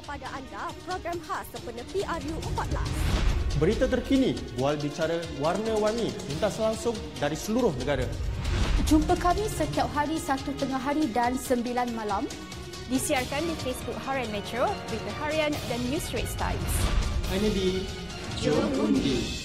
kepada anda program khas sempena PRU14. Berita terkini, bual bicara warna-warni, lintas langsung dari seluruh negara. Jumpa kami setiap hari 1 tengah hari dan 9 malam. Disiarkan di Facebook Harian Metro, Berita Harian dan News Straits Times. Hanya di Jom Undi.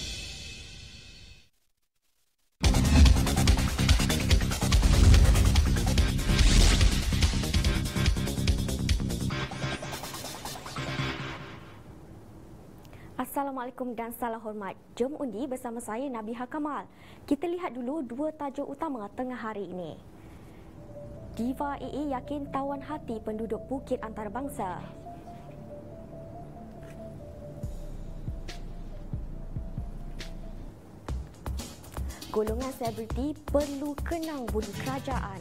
Assalamualaikum dan salam hormat. Jom undi bersama saya Nabiha Kamal. Kita lihat dulu dua tajuk utama tengah hari ini. Diva AA yakin tawan hati penduduk Bukit Antarabangsa. Golongan selebriti perlu kenang budi kerajaan.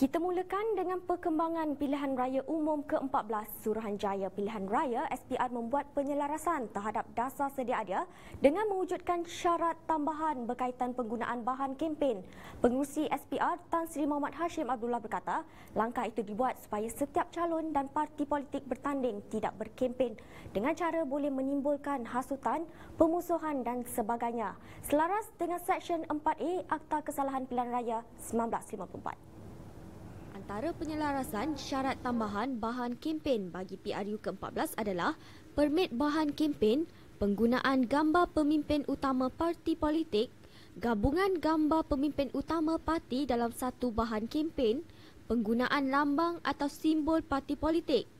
Kita mulakan dengan perkembangan pilihan raya umum ke-14. Suruhanjaya Pilihan Raya SPR membuat penyelarasan terhadap dasar sedia ada dengan mewujudkan syarat tambahan berkaitan penggunaan bahan kempen. Pengerusi SPR Tan Sri Mohamad Hashim Abdullah berkata, langkah itu dibuat supaya setiap calon dan parti politik bertanding tidak berkempen dengan cara boleh menimbulkan hasutan, pemusuhan dan sebagainya. Selaras dengan Seksyen 4A Akta Kesalahan Pilihan Raya 1954. Antara penyelarasan syarat tambahan bahan kempen bagi PRU ke-14 adalah permit bahan kempen, penggunaan gambar pemimpin utama parti politik, gabungan gambar pemimpin utama parti dalam satu bahan kempen, penggunaan lambang atau simbol parti politik.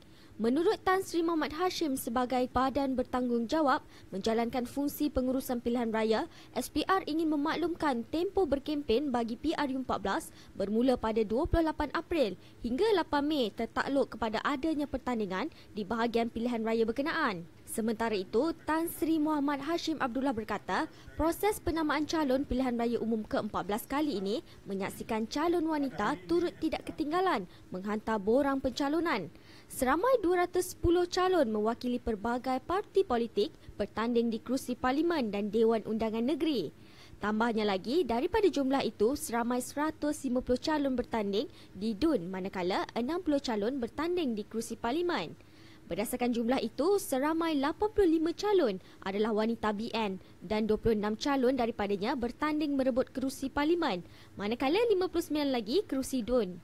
Menurut Tan Sri Mohamad Hashim sebagai badan bertanggungjawab menjalankan fungsi pengurusan pilihan raya, SPR ingin memaklumkan tempoh berkempen bagi PRU14 bermula pada 28 April hingga 8 Mei tertakluk kepada adanya pertandingan di bahagian pilihan raya berkenaan. Sementara itu, Tan Sri Mohamad Hashim Abdullah berkata, proses penamaan calon pilihan raya umum ke-14 kali ini menyaksikan calon wanita turut tidak ketinggalan menghantar borang pencalonan. Seramai 210 calon mewakili pelbagai parti politik bertanding di kerusi Parlimen dan Dewan Undangan Negeri. Tambahnya lagi, daripada jumlah itu, seramai 150 calon bertanding di DUN manakala 60 calon bertanding di kerusi Parlimen. Berdasarkan jumlah itu, seramai 85 calon adalah wanita BN dan 26 calon daripadanya bertanding merebut kerusi Parlimen, manakala 59 lagi kerusi DUN.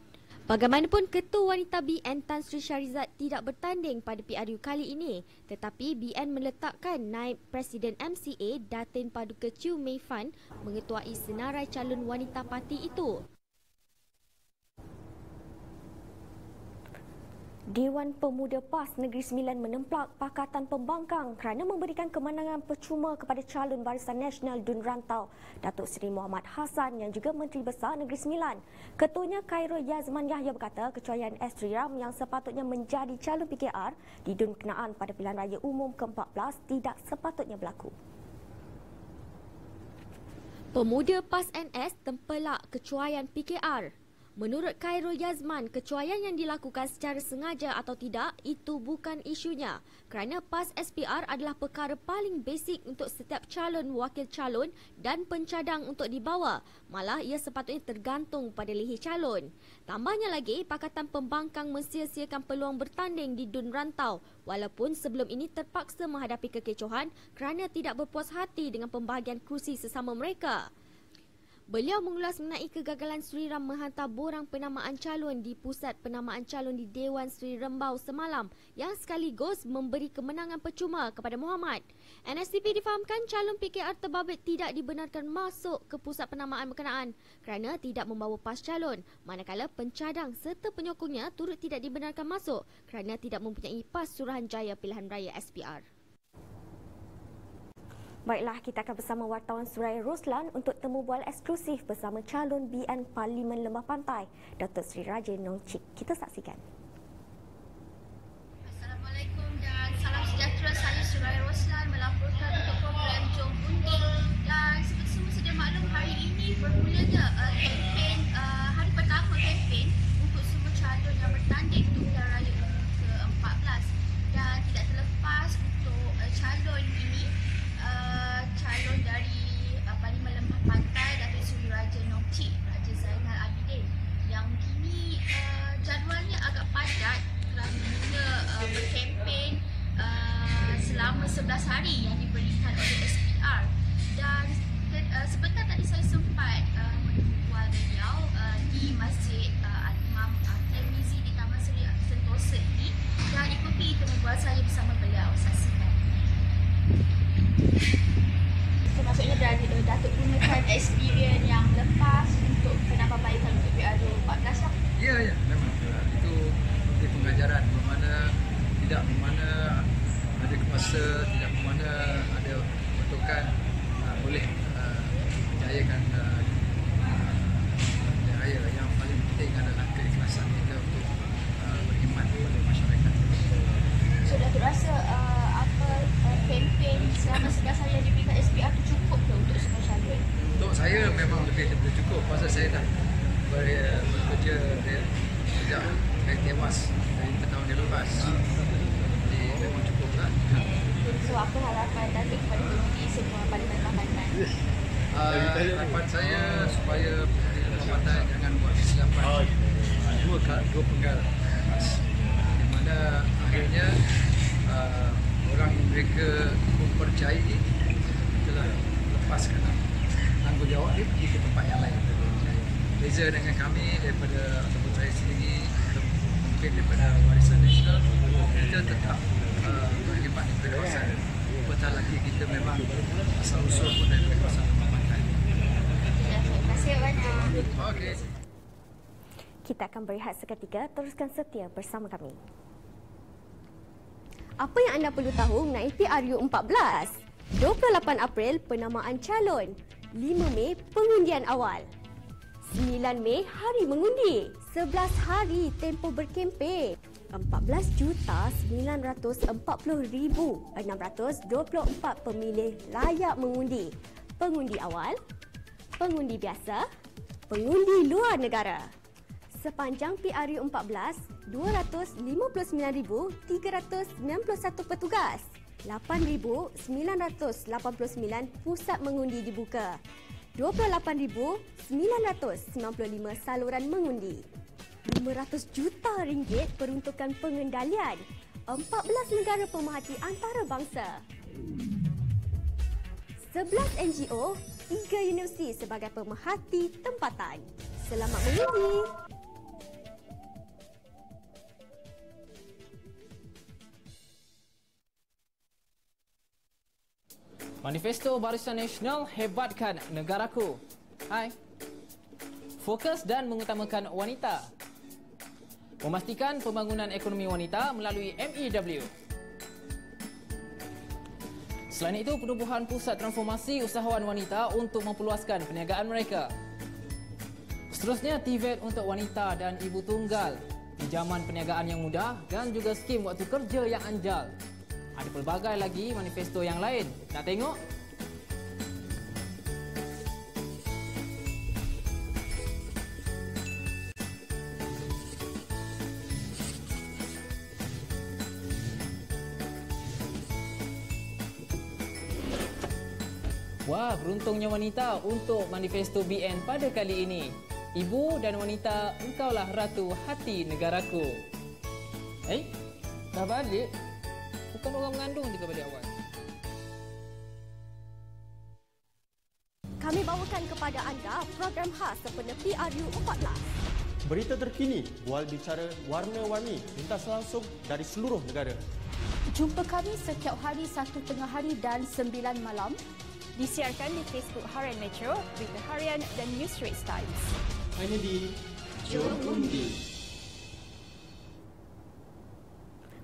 Bagaimanapun, Ketua Wanita BN Tan Sri Syarizat tidak bertanding pada PRU kali ini, tetapi BN meletakkan Naib Presiden MCA Datin Paduka Chew Mei Fan mengetuai senarai calon wanita parti itu. Dewan Pemuda PAS Negeri Sembilan menemplak Pakatan Pembangkang kerana memberikan kemenangan percuma kepada calon Barisan Nasional DUN Rantau, Datuk Seri Muhammad Hassan yang juga Menteri Besar Negeri Sembilan. Ketuanya Khairul Yazman Yahya berkata kecuaian Sri Ram yang sepatutnya menjadi calon PKR di DUN berkenaan pada pilihan raya umum ke-14 tidak sepatutnya berlaku. Pemuda PAS NS tempelak kecuaian PKR. Menurut Khairul Yazman, kecuaian yang dilakukan secara sengaja atau tidak, itu bukan isunya. Kerana PAS SPR adalah perkara paling basic untuk setiap calon wakil calon dan pencadang untuk dibawa. Malah ia sepatutnya tergantung pada leher calon. Tambahnya lagi, Pakatan Pembangkang mensia-siakan peluang bertanding di DUN Rantau walaupun sebelum ini terpaksa menghadapi kekecohan kerana tidak berpuas hati dengan pembahagian kerusi sesama mereka. Beliau mengulas mengenai kegagalan Sri Ram menghantar borang penamaan calon di Pusat Penamaan Calon di Dewan Sri Rembau semalam yang sekaligus memberi kemenangan percuma kepada Muhammad. NSDP difahamkan calon PKR terbabit tidak dibenarkan masuk ke Pusat Penamaan berkenaan kerana tidak membawa pas calon, manakala pencadang serta penyokongnya turut tidak dibenarkan masuk kerana tidak mempunyai pas Suruhanjaya Pilihan Raya SPR. Baiklah, kita akan bersama wartawan Suraya Roslan untuk temu bual eksklusif bersama calon BN Parlimen Lembah Pantai, Datuk Seri Raja Nongcik. Kita saksikan. Assalamualaikum dan salam sejahtera. Saya Suraya Roslan melaporkan untuk program Jom Undi. Dan seperti semua sedia maklum, hari ini bermulanya kempen hari pertama kempen untuk semua calon yang bertanding untuk pilihan raya ke-14. Dan tidak terlepas untuk calon ini, calon dari saya dah bekerja sejak saya tewas dari tahun yang lepas. Jadi memang cukup lah. So apa harapan Datuk kepada pengundi semua Parlimen Tempatan? Harapan saya supaya pengundi tempatan jangan buat kesilapan dua penggal di mana akhirnya orang yang mereka mempercayai telah lepaskan tanggungjawab dia pergi ke tempat yang lain. Beza dengan kami daripada ataupun saya sendiri mungkin daripada Barisan Nasional, kita tetap berkhidmat di kawasan. Betul lagi kita memang asal usul pun dari kawasan Tempatan. Terima kasih banyak. Okey. Kita akan berehat seketika, teruskan setia bersama kami. Apa yang anda perlu tahu mengenai PRU 14? 28 April penamaan calon, 5 Mei pengundian awal, 9 Mei hari mengundi, 11 hari tempoh berkempen, 14,940,624 pemilih layak mengundi. Pengundi awal, pengundi biasa, pengundi luar negara. Sepanjang PRU 14, 259,391 petugas, 8,989 pusat mengundi dibuka, 28,995 saluran mengundi, 500 juta ringgit peruntukan pengendalian, 14 negara pemerhati antarabangsa, 11 NGO, 3 universiti sebagai pemerhati tempatan. Selamat mengundi! Manifesto Barisan Nasional hebatkan negaraku. Hai. Fokus dan mengutamakan wanita. Memastikan pembangunan ekonomi wanita melalui MEW. Selain itu, penubuhan pusat transformasi usahawan wanita untuk memperluaskan perniagaan mereka. Seterusnya, TVET untuk wanita dan ibu tunggal, pinjaman perniagaan yang mudah dan juga skim waktu kerja yang anjal. Ada pelbagai lagi manifesto yang lain. Nak tengok? Wah, beruntungnya wanita untuk manifesto BN pada kali ini. Ibu dan wanita, engkaulah ratu hati negaraku. Dah balik? Bukan orang mengandung juga balik awal. Kami bawakan kepada anda program khas sempena PRU 14. Berita terkini, bual bicara warna-warni, lintas langsung dari seluruh negara. Jumpa kami setiap hari 1 tengah hari dan 9 malam. Disiarkan di Facebook Harian Metro, Berita Harian dan News Straits Times. Hanya di Jom Undi.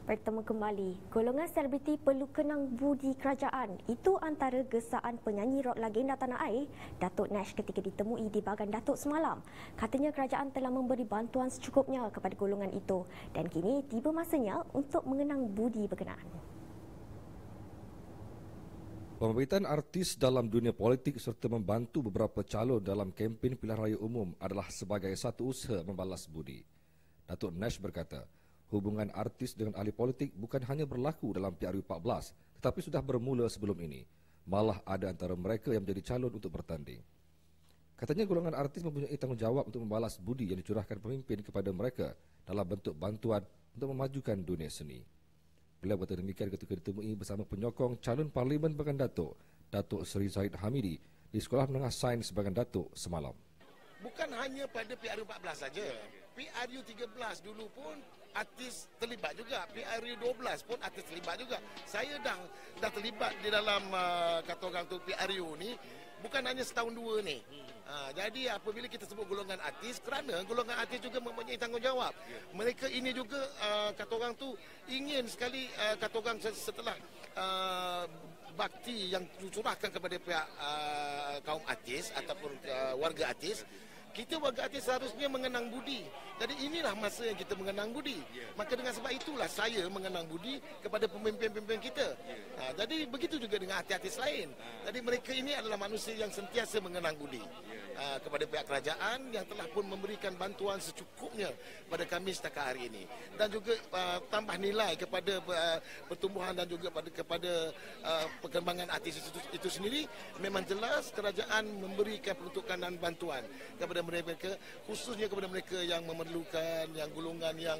Bertemu kembali, golongan selebriti perlu kenang budi kerajaan. Itu antara gesaan penyanyi rock legenda tanah air, Datuk Nash ketika ditemui di Bagan Datuk semalam. Katanya kerajaan telah memberi bantuan secukupnya kepada golongan itu dan kini tiba masanya untuk mengenang budi berkenaan. Pemberitahan artis dalam dunia politik serta membantu beberapa calon dalam kempen pilihan raya umum adalah sebagai satu usaha membalas budi. Datuk Nash berkata, hubungan artis dengan ahli politik bukan hanya berlaku dalam PRU 14, tetapi sudah bermula sebelum ini. Malah ada antara mereka yang menjadi calon untuk bertanding. Katanya golongan artis mempunyai tanggungjawab untuk membalas budi yang dicurahkan pemimpin kepada mereka dalam bentuk bantuan untuk memajukan dunia seni. Beliau berkata demikian ketika ditemui bersama penyokong calon Parlimen Bagan Datuk, Datuk Seri Zahid Hamidi, di Sekolah Menengah Sains Bagan Datuk semalam. Bukan hanya pada PRU 14 saja. PRU 13 dulu pun artis terlibat juga. PRU 12 pun artis terlibat juga. Saya dah terlibat di dalam kata orang tu PRU ni bukan hanya setahun dua ni. Jadi apabila kita sebut golongan artis, kerana golongan artis juga mempunyai tanggungjawab. Mereka ini juga kata orang tu ingin sekali kata orang setelah bakti yang dicurahkan kepada pihak kaum artis ataupun warga artis, Kita warga artis seharusnya mengenang budi. Jadi inilah masa yang kita mengenang budi. Maka dengan sebab itulah saya mengenang budi kepada pemimpin-pemimpin kita. Jadi begitu juga dengan artis-artis lain. Jadi mereka ini adalah manusia yang sentiasa mengenang budi kepada pihak kerajaan yang telah pun memberikan bantuan secukupnya pada kami setakat hari ini. Dan juga tambah nilai kepada pertumbuhan dan juga kepada perkembangan artis itu sendiri. Memang jelas kerajaan memberikan peruntukan dan bantuan kepada mereka, khususnya kepada mereka yang memerlukan, yang golongan yang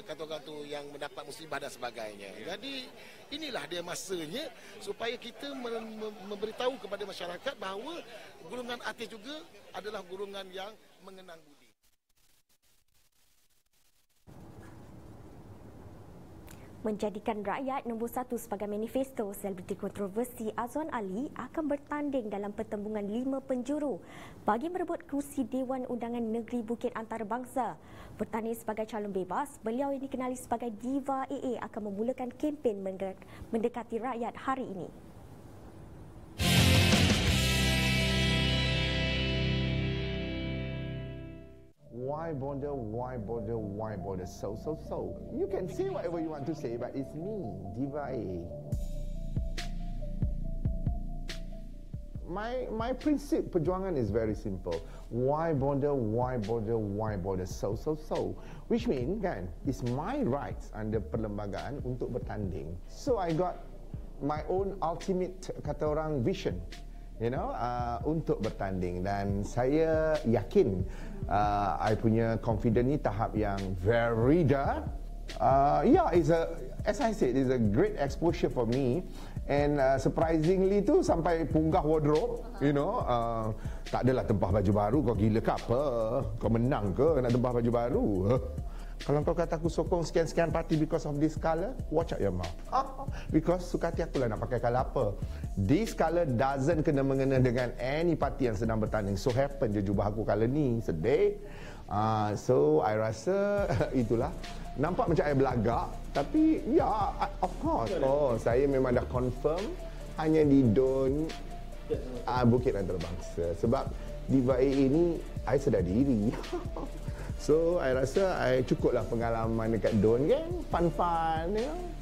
kata-kata yang mendapat musibah dan sebagainya. Jadi inilah dia masanya supaya kita memberitahu kepada masyarakat bahawa golongan artis juga adalah golongan yang mengenang budi. Menjadikan rakyat nombor 1 sebagai manifesto, selebriti kontroversi Azwan Ali akan bertanding dalam pertembungan 5 penjuru bagi merebut kerusi Dewan Undangan Negeri Bukit Antarabangsa. Bertanding sebagai calon bebas, beliau yang dikenali sebagai Diva AA akan memulakan kempen mendekati rakyat hari ini. Why bother, why bother, why bother? So. You can say whatever you want to say, but it's me, Diva A. My principle perjuangan is very simple. Why bother, why bother, why bother? So. Which means, kan, it's my rights under perlembagaan untuk bertanding. So I got my own ultimate, kata orang, vision. Untuk bertanding, dan saya yakin I punya confident ni tahap yang very dah. As I said, it's a great exposure for me, and surprisingly tu sampai punggah wardrobe, tak adalah tempah baju baru. Kau gila ke apa? Kau menang ke nak tempah baju baru? Kalau kau kata aku sokong sekian-sekian parti because of this colour, watch out your mouth. Because suka hati aku lah nak pakai colour apa. This colour doesn't kena-mengena dengan any parti yang sedang bertanding. So happen je jubah aku colour ni. Sedih. So I rasa itulah. Nampak macam saya belagak. Tapi of course. Saya memang dah confirm hanya di Don Bukit Antarabangsa. Sebab Diva AA ni, I sedar diri. So, I rasa cukuplah pengalaman dekat Don kan. Fun-fun,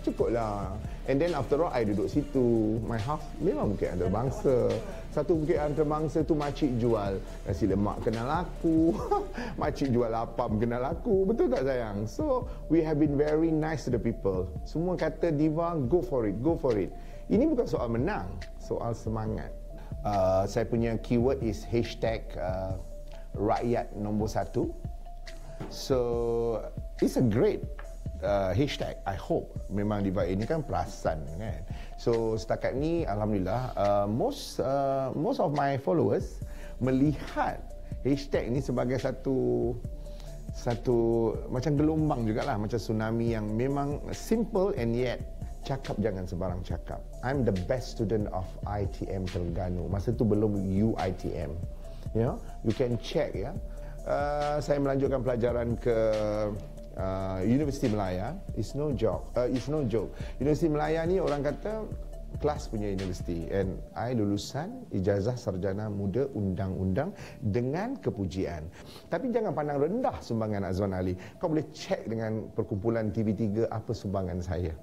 cukuplah. And then after all, I duduk situ. My house memang Bukit Antarabangsa. Satu Bukit Antarabangsa tu makcik jual nasi lemak kenal aku. Makcik jual apam kenal aku. Betul tak sayang? So, we have been very nice to the people. Semua kata, Diva, go for it, go for it. Ini bukan soal menang, soal semangat. Saya punya keyword is hashtag rakyat nombor 1. So it's a great hashtag. I hope memang Diva ini kan perasan kan. So setakat ni alhamdulillah most of my followers melihat hashtag ni sebagai satu macam gelombang jugalah, macam tsunami yang memang simple and yet cakap jangan sembarang cakap. I'm the best student of ITM Terengganu. Masa tu belum UITM. You can check ya. Saya melanjutkan pelajaran ke Universiti Melaya. It's no joke. Universiti Melaya ni orang kata kelas punya universiti, and I lulusan ijazah sarjana muda undang-undang dengan kepujian. Tapi jangan pandang rendah sumbangan Azwan Ali. Kau boleh check dengan perkumpulan TV3 apa sumbangan saya.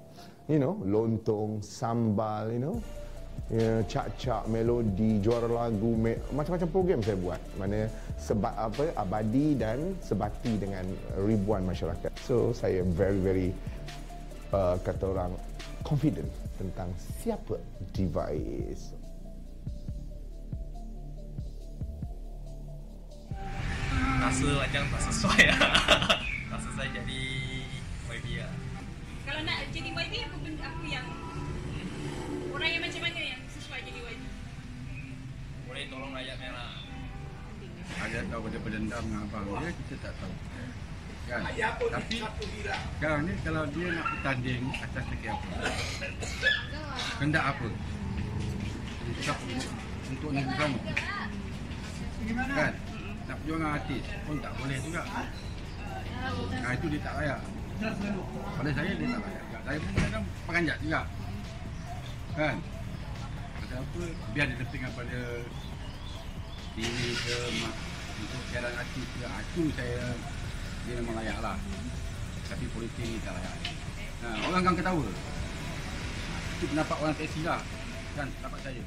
Lontong, sambal, cak-cak, melodi, juara lagu, macam-macam program saya buat. Mana abadi dan sebati dengan ribuan masyarakat. So saya very kata orang confident tentang siapa Diva is. Rasa macam tak sesuai lah. Rasa saya jadi YB lah. Kalau nak jadi YB, apa yang orang yang macam mana yang sesuai jadi YB? Boleh tolong rakyat merah. Rakyat tahu pada berdendam dengan abang dia, kita tak tahu. Kan? Tapi sekarang ni kalau dia nak bertanding atas sekian apa? Kendak apa? Cakap untuk negeri kamu. Kan? Nak perjuangan artis pun tak boleh juga. Itu dia tak layak. Pada saya dia tak layak. Saya pun kadang penganjat juga. Kan? Kata apa? Biar dia tertinggal pada diri ke mak Untuk keadaan artis itu saya dia memang layak lah. Tapi politik ni tak layak. Orang akan ketawa. Itu pendapat orang teksi lah. Kan pendapat saya.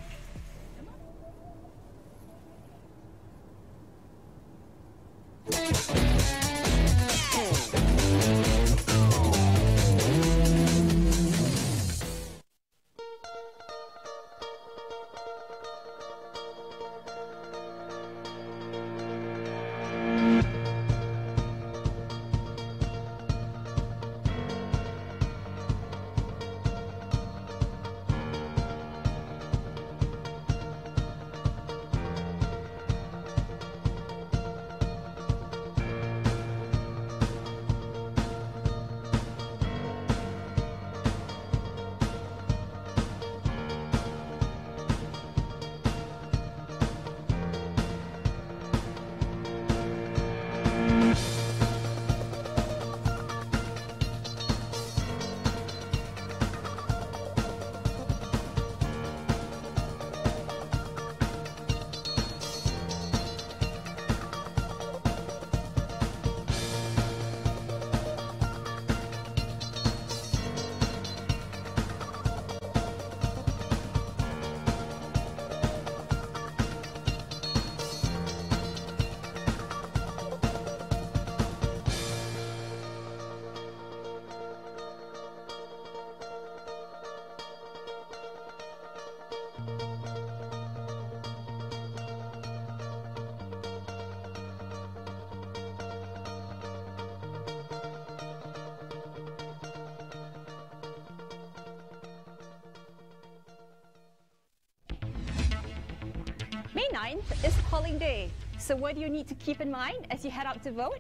May 9th is polling day. So what do you need to keep in mind as you head out to vote?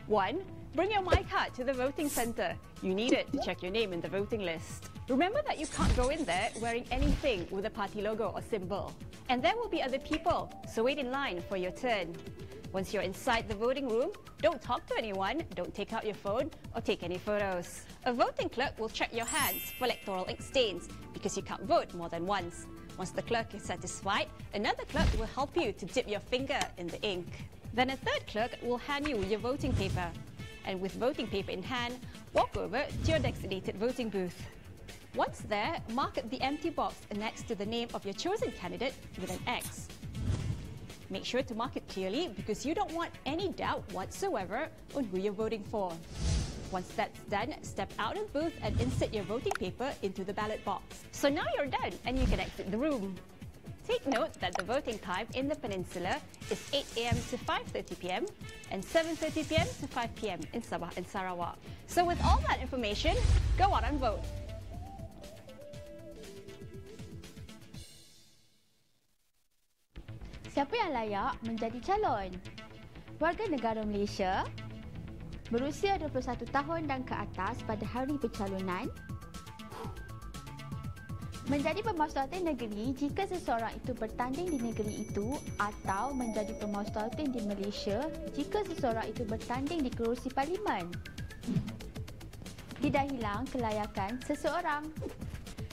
1. Bring your My Card to the voting centre. You need it to check your name in the voting list. Remember that you can't go in there wearing anything with a party logo or symbol. And there will be other people, so wait in line for your turn. Once you're inside the voting room, don't talk to anyone, don't take out your phone or take any photos. A voting clerk will check your hands for electoral ink stains because you can't vote more than once. Once the clerk is satisfied, another clerk will help you to dip your finger in the ink. Then a third clerk will hand you your voting paper. And with voting paper in hand, walk over to your designated voting booth. Once there, mark the empty box next to the name of your chosen candidate with an X. Make sure to mark it clearly because you don't want any doubt whatsoever on who you're voting for. Once that's done, step out of the booth and insert your voting paper into the ballot box. So now you're done and you can exit the room. Take note that the voting time in the peninsula is 8 a.m. to 5:30 p.m. and 7:30 p.m. to 5 p.m. in Sabah and Sarawak. So with all that information, go out and vote. Siapa yang layak menjadi calon? Warga negara Malaysia berusia 21 tahun dan ke atas pada hari pencalonan, menjadi pemahusulatan negeri jika seseorang itu bertanding di negeri itu atau menjadi pemahusulatan di Malaysia jika seseorang itu bertanding di kerusi parlimen. Tidak hilang kelayakan seseorang.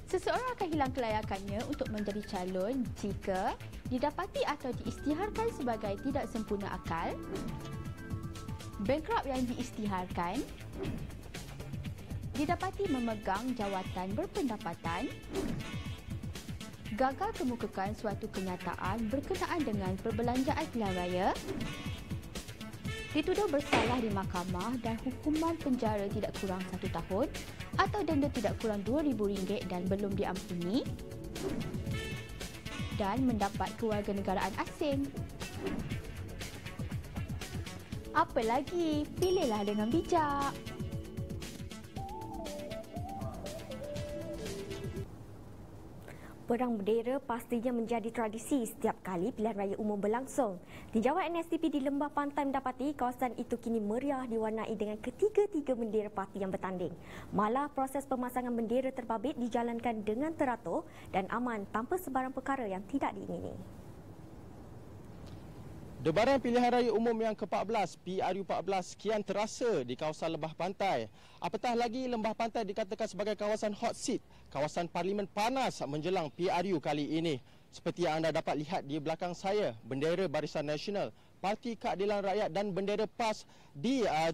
Seseorang akan hilang kelayakannya untuk menjadi calon jika didapati atau diisytiharkan sebagai tidak sempurna akal, bankrupt yang diisytiharkan, didapati memegang jawatan berpendapatan, gagal kemukakan suatu kenyataan berkenaan dengan perbelanjaan pilihan raya, dituduh bersalah di mahkamah dan hukuman penjara tidak kurang 1 tahun atau denda tidak kurang RM2,000 dan belum diampuni, dan mendapat kewarganegaraan asing. Apa lagi? Pilihlah dengan bijak. Perang bendera pastinya menjadi tradisi setiap kali pilihan raya umum berlangsung. Tinjauan NSTP di Lembah Pantai mendapati kawasan itu kini meriah diwarnai dengan ketiga-tiga bendera parti yang bertanding. Malah proses pemasangan bendera terbabit dijalankan dengan teratur dan aman tanpa sebarang perkara yang tidak diingini. Debaran pilihan raya umum yang ke-14, PRU14 kian terasa di kawasan Lembah Pantai. Apatah lagi Lembah Pantai dikatakan sebagai kawasan hot seat, kawasan parlimen panas menjelang PRU kali ini. Seperti yang anda dapat lihat di belakang saya, bendera Barisan Nasional Parti Keadilan Rakyat dan bendera PAS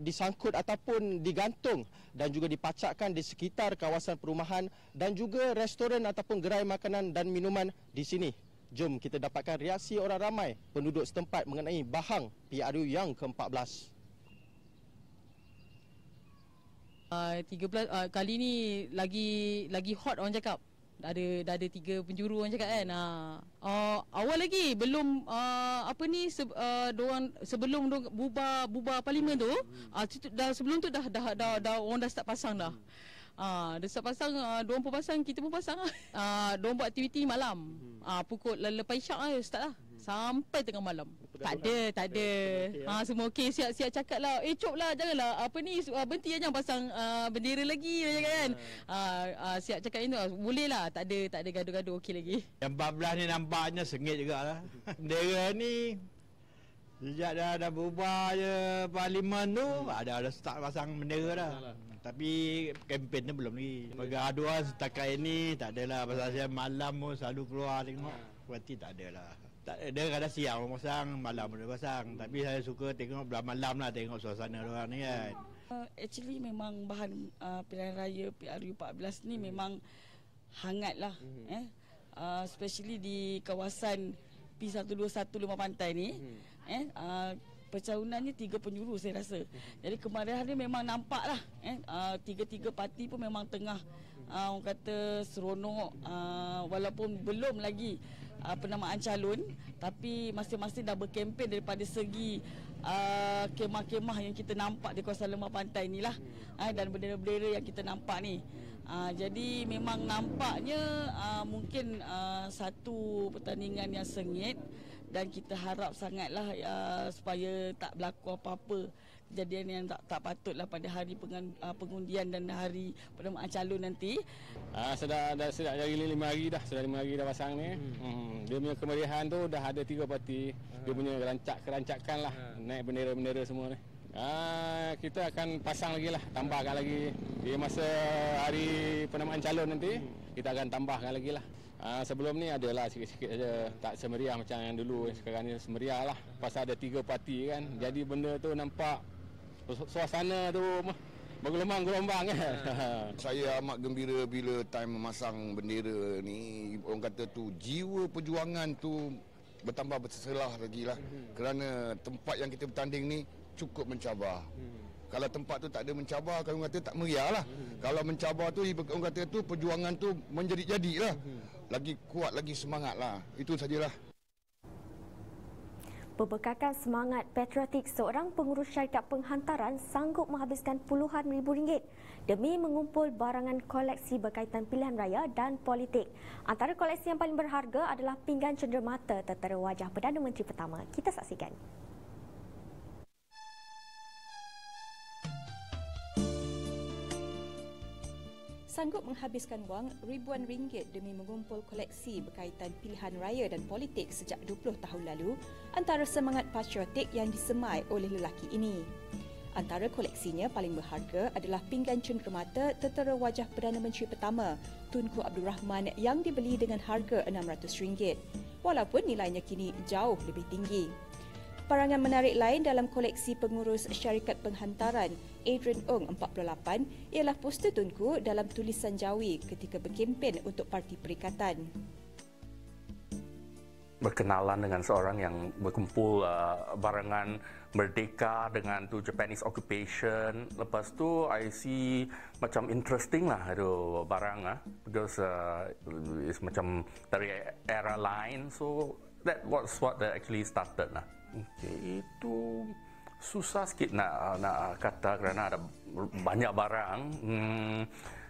disangkut ataupun digantung dan juga dipacakkan di sekitar kawasan perumahan dan juga restoran ataupun gerai makanan dan minuman di sini. Jom kita dapatkan reaksi orang ramai penduduk setempat mengenai bahang PRU yang ke-14. 13 kali ni lagi hot orang cakap. Dah ada 3 penjuru orang cakap kan. Awal lagi belum sebelum bubar parlimen tu, sebelum tu dah orang dah start pasang dah. Dia start pasang, diorang pun pasang, kita pun pasang lah. Diorang buat aktiviti malam. Pukul lepas isyak lah start lah. Sampai tengah malam. Tak ada. Semua okey, siap-siap cakap lah. Cop lah, janganlah berhenti jangan pasang bendera lagi kan. Siap cakap itu boleh lah, tak ada gaduh-gaduh, okey lagi. Yang 14 ni nampaknya sengit jugalah. Bendera ni sejak dah berubah je parlimen tu, ada start pasang bendera dah. Tapi kempen ni belum lagi. Pergaduhan setakat ini tak adalah. Pasal saya malam pun selalu keluar tengok. Berarti tak adalah. Dia kadang siang orang pasang, malam dia pasang. Tapi saya suka tengok belah malam lah, tengok suasana orang ni kan. Actually memang bahan pilihan raya PRU 14 ni memang hangat lah. Especially di kawasan P1215 Pantai ni. Percalonannya 3 penjuru saya rasa. Jadi kemarahan ni memang nampak lah. 3 parti pun memang tengah orang kata seronok, walaupun belum lagi penamaan calon, tapi masing-masing dah berkempen daripada segi kemah-kemah yang kita nampak di kawasan lembah pantai ni lah, dan bendera-bendera yang kita nampak ni. Jadi memang nampaknya mungkin satu pertandingan yang sengit, dan kita harap sangatlah supaya tak berlaku apa-apa kejadian yang tak patutlah pada hari pengundian dan hari penamaan calon nanti. Sudah dari 5 hari dah, sudah 5 hari dah pasang ni. Dia punya kemeriahan tu dah ada 3 parti. Dia punya kerancakan lah, naik bendera-bendera semua ni. Kita akan pasang lagi lah, tambahkan lagi di masa hari penamaan calon nanti. Kita akan tambahkan lagi lah. Sebelum ni adalah sikit-sikit saja, tak semeriah macam yang dulu. Sekarang ni semeriah lah, pasal ada 3 parti kan. Jadi benda tu nampak suasana tu bergelombang-gelombang kan. Saya amat gembira bila time memasang bendera ni. Orang kata tu jiwa perjuangan tu bertambah berselah lagi lah. Kerana tempat yang kita bertanding ni cukup mencabar. Kalau tempat tu tak ada mencabar, kalau orang kata tak meriah lah. Kalau mencabar tu, orang kata tu perjuangan tu menjadi-jadi lah. Lagi kuat, lagi semangat lah. Itu sajalah. Berbekalkan semangat patriotik, seorang pengurus syarikat penghantaran sanggup menghabiskan puluhan ribu ringgit demi mengumpul barangan koleksi berkaitan pilihan raya dan politik. Antara koleksi yang paling berharga adalah pinggan cenderamata tertera wajah Perdana Menteri pertama. Kita saksikan. Sanggup menghabiskan wang ribuan ringgit demi mengumpul koleksi berkaitan pilihan raya dan politik sejak 20 tahun lalu, antara semangat patriotik yang disemai oleh lelaki ini. Antara koleksinya paling berharga adalah pinggan cenderamata tertera wajah Perdana Menteri pertama, Tunku Abdul Rahman, yang dibeli dengan harga RM600, walaupun nilainya kini jauh lebih tinggi. Barangan menarik lain dalam koleksi pengurus syarikat penghantaran Adrian Ong 48 ialah poster Tunku dalam tulisan Jawi ketika berkempen untuk Parti Perikatan. Berkenalan dengan seorang yang berkumpul barangan merdeka dengan tu Japanese occupation. Lepas tu I see macam interesting lah itu barang because it's macam dari era lain, so that was what actually started lah. Okay, itu susah sikit nak kata kerana ada banyak barang.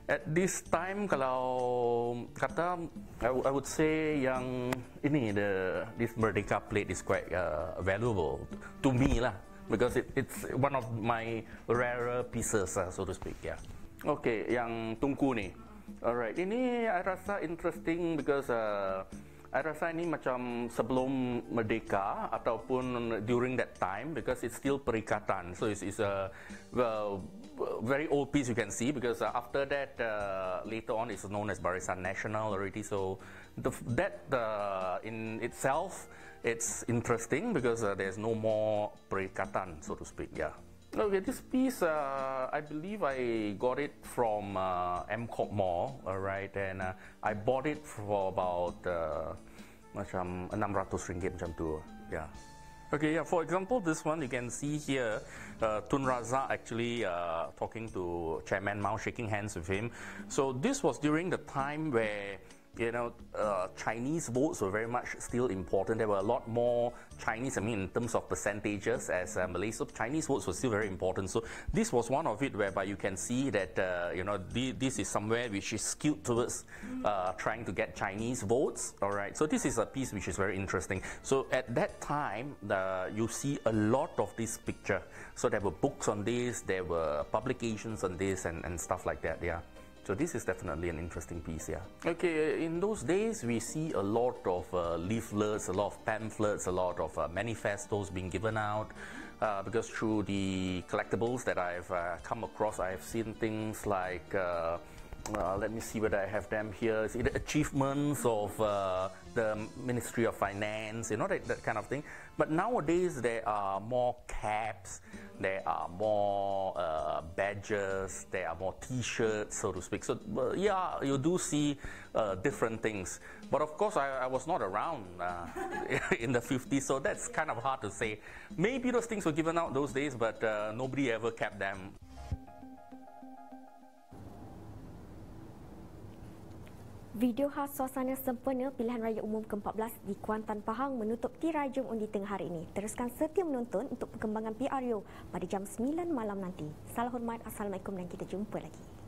At this time, kalau kata, I would say yang ini this Merdeka plate is quite valuable to me lah, because it's one of my rarer pieces, so to speak. Yeah. Okay, yang Tunku ni. Alright, ini I rasa interesting because I rasa ini macam sebelum Merdeka ataupun during that time, because it's still Perikatan. So it's a very old piece you can see, because after that later on it's known as Barisan Nasional already. So that in itself it's interesting because there's no more perikatan, so to speak. Yeah. Okay, this piece, I believe I got it from MCOP Mall, right? And I bought it for about macam RM600 macam tu. Yeah. Okay, yeah, for example, this one you can see here, Tun Razak actually talking to Chairman Mao, shaking hands with him. So this was during the time where, you know, Chinese votes were very much still important. There were a lot more Chinese, I mean, in terms of percentages as Malays. So Chinese votes were still very important. So this was one of it whereby you can see that, you know, this is somewhere which is skewed towards trying to get Chinese votes. All right. So this is a piece which is very interesting. So at that time, you see a lot of this picture. So there were books on this, there were publications on this and stuff like that. Yeah. So this is definitely an interesting piece, yeah. Okay, in those days we see a lot of leaflets, a lot of pamphlets, a lot of manifestos being given out because through the collectibles that I've come across, I've seen things like, let me see whether I have them here, it's either achievements of the Ministry of Finance, you know, that kind of thing. But nowadays there are more caps, there are more badges, there are more t-shirts, so to speak. So yeah, you do see different things. But of course, I was not around in the 50s, so that's kind of hard to say. Maybe those things were given out those days, but nobody ever kept them. Video khas suasana sempena pilihan raya umum ke-14 di Kuantan, Pahang menutup tirai Jom Undi Tengah hari ini. Teruskan setia menonton untuk perkembangan PRU pada jam 9 malam nanti. Salam hormat, Assalamualaikum dan kita jumpa lagi.